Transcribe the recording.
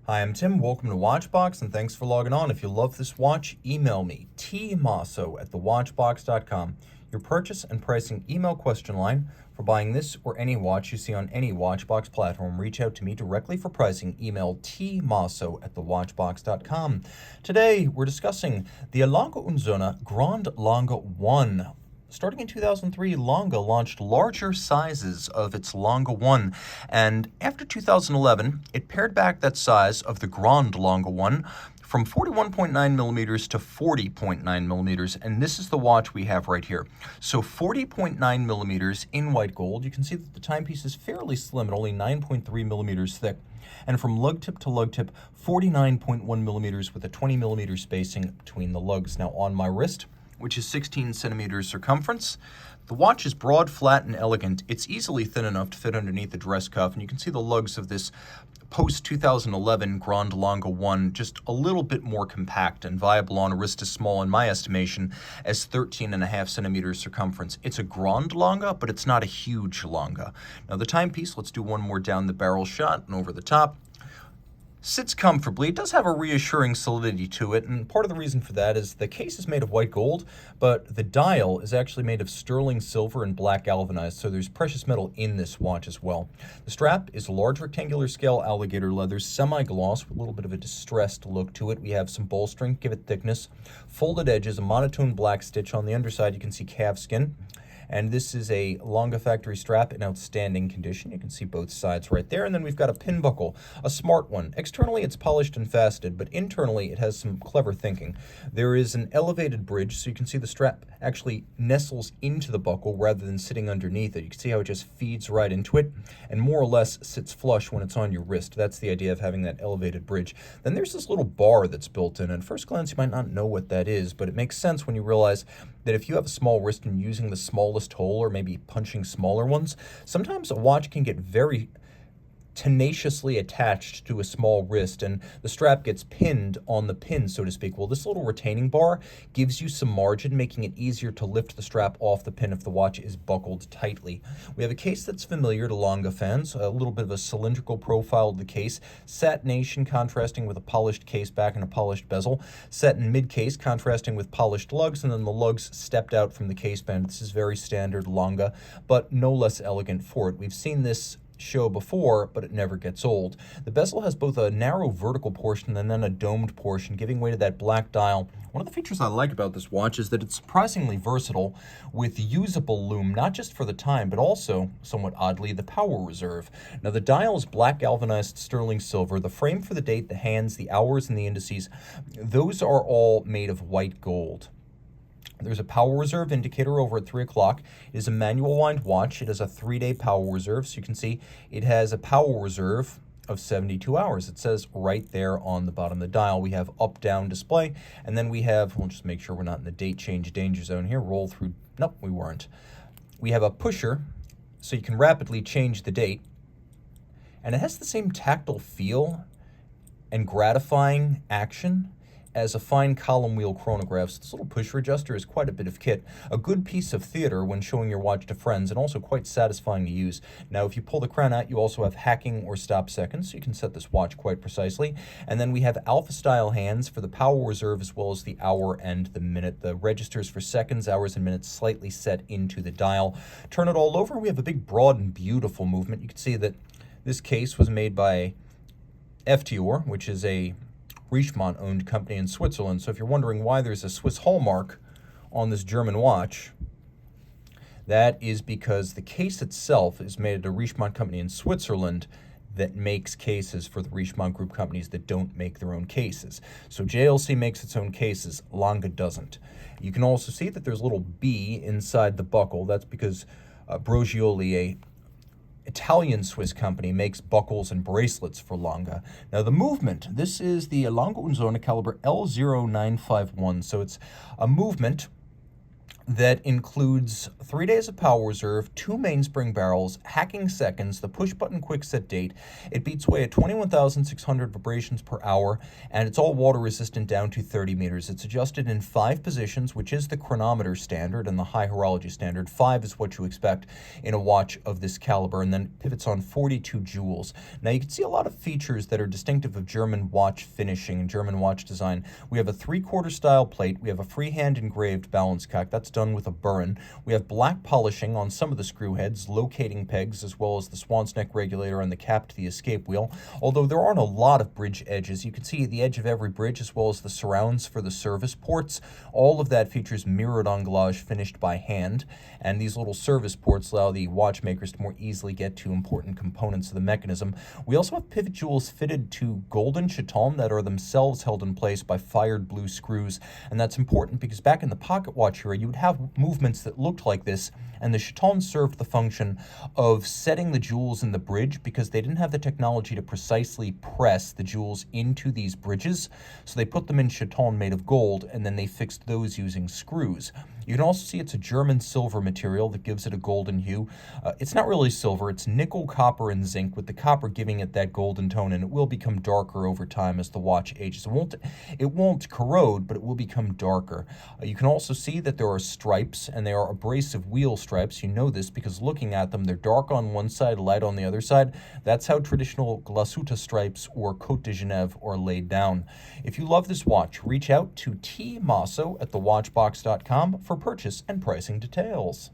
Hi, I'm Tim. Welcome to Watchbox, and thanks for logging on. If you love this watch, email me, tmosso@thewatchbox.com. Your purchase and pricing email question line for buying this or any watch you see on any Watchbox platform. Reach out to me directly for pricing. Email tmosso@thewatchbox.com. Today, we're discussing the Lange Sohne Grand Lange 1. Starting in 2003, Lange launched larger sizes of its Lange 1, and after 2011, it pared back that size of the Grand Lange 1 from 41.9 millimeters to 40.9 millimeters, and this is the watch we have right here. So 40.9 millimeters in white gold. You can see that the timepiece is fairly slim at only 9.3 millimeters thick. And from lug tip to lug tip, 49.1 millimeters with a 20 millimeter spacing between the lugs. Now on my wrist, which is 16 centimeters circumference. The watch is broad, flat, and elegant. It's easily thin enough to fit underneath the dress cuff, and you can see the lugs of this post-2011 Grand Lange 1 just a little bit more compact and viable on a wrist as small, in my estimation, as 13.5 centimeters circumference. It's a Grand Lange, but it's not a huge Lange. Now the timepiece, let's do one more down the barrel shot and over the top. Sits comfortably. It does have a reassuring solidity to it, and part of the reason for that is the case is made of white gold, but the dial is actually made of sterling silver and black galvanized, so there's precious metal in this watch as well. The strap is large rectangular scale alligator leather, semi-gloss with a little bit of a distressed look to it. We have some bolstering, give it thickness, folded edges, a monotone black stitch. On the underside you can see calf skin. And this is a Lange factory strap in outstanding condition. You can see both sides right there. And then we've got a pin buckle, a smart one. Externally, it's polished and faceted, but internally, it has some clever thinking. There is an elevated bridge, so you can see the strap actually nestles into the buckle rather than sitting underneath it. You can see how it just feeds right into it and more or less sits flush when it's on your wrist. That's the idea of having that elevated bridge. Then there's this little bar that's built in. At first glance, you might not know what that is, but it makes sense when you realize that if you have a small wrist and using the smallest hole or maybe punching smaller ones, sometimes a watch can get very tenaciously attached to a small wrist and the strap gets pinned on the pin, so to speak. Well, this little retaining bar gives you some margin, making it easier to lift the strap off the pin if the watch is buckled tightly. We have a case that's familiar to Lange fans, a little bit of a cylindrical profile of the case, satination contrasting with a polished case back and a polished bezel, satin mid-case contrasting with polished lugs, and then the lugs stepped out from the case band. This is very standard Lange, but no less elegant for it. We've seen this show before, but it never gets old. The bezel has both a narrow vertical portion and then a domed portion, giving way to that black dial. One of the features I like about this watch is that it's surprisingly versatile with usable lume, not just for the time, but also, somewhat oddly, the power reserve. Now the dial is black galvanized sterling silver. The frame for the date, the hands, the hours, and the indices, those are all made of white gold. There's a power reserve indicator over at 3 o'clock. It is a manual wind watch. It has a 3-day power reserve. So you can see it has a power reserve of 72 hours. It says right there on the bottom of the dial. We have up-down display. And then we have, we'll just make sure we're not in the date change danger zone here. Roll through. Nope, we weren't. We have a pusher, so you can rapidly change the date. And it has the same tactile feel and gratifying action as a fine column wheel chronograph. So this little pusher adjuster is quite a bit of kit. A good piece of theater when showing your watch to friends, and also quite satisfying to use. Now, if you pull the crown out, you also have hacking or stop seconds, so you can set this watch quite precisely. And then we have alpha-style hands for the power reserve as well as the hour and the minute. The registers for seconds, hours, and minutes slightly set into the dial. Turn it all over, we have a big, broad, and beautiful movement. You can see that this case was made by FTOR, which is a Richemont-owned company in Switzerland. So if you're wondering why there's a Swiss hallmark on this German watch, that is because the case itself is made at a Richemont company in Switzerland that makes cases for the Richemont Group companies that don't make their own cases. So JLC makes its own cases, Lange doesn't. You can also see that there's a little B inside the buckle. That's because Brogioli, a Italian-Swiss company, makes buckles and bracelets for Lange. Now the movement, this is the Lange Sohne caliber L0951, so it's a movement that includes 3 days of power reserve, 2 mainspring barrels, hacking seconds, the push-button quick-set date. It beats away at 21,600 vibrations per hour, and it's all water-resistant down to 30 meters. It's adjusted in 5 positions, which is the chronometer standard and the high horology standard. 5 is what you expect in a watch of this caliber, and then pivots on 42 joules. Now, you can see a lot of features that are distinctive of German watch finishing and German watch design. We have a 3/4 style plate. We have a freehand engraved balance cock. That's done with a burin. We have black polishing on some of the screw heads, locating pegs, as well as the swan's neck regulator and the cap to the escape wheel. Although there aren't a lot of bridge edges, you can see the edge of every bridge as well as the surrounds for the service ports. All of that features mirrored anglage finished by hand, and these little service ports allow the watchmakers to more easily get to important components of the mechanism. We also have pivot jewels fitted to golden chaton that are themselves held in place by fired blue screws, and that's important because back in the pocket watch era, you would have movements that looked like this, and the chaton served the function of setting the jewels in the bridge because they didn't have the technology to precisely press the jewels into these bridges, so they put them in chaton made of gold, and then they fixed those using screws. You can also see it's a German silver material that gives it a golden hue. It's not really silver, it's nickel, copper, and zinc, with the copper giving it that golden tone, and it will become darker over time as the watch ages. It won't corrode, but it will become darker. You can also see that there are stripes, and they are abrasive wheel stripes. You know this because looking at them, they're dark on one side, light on the other side. That's how traditional glasuta stripes or Côte de Genève are laid down. If you love this watch, reach out to Team Mosso at thewatchbox.com for purchase and pricing details.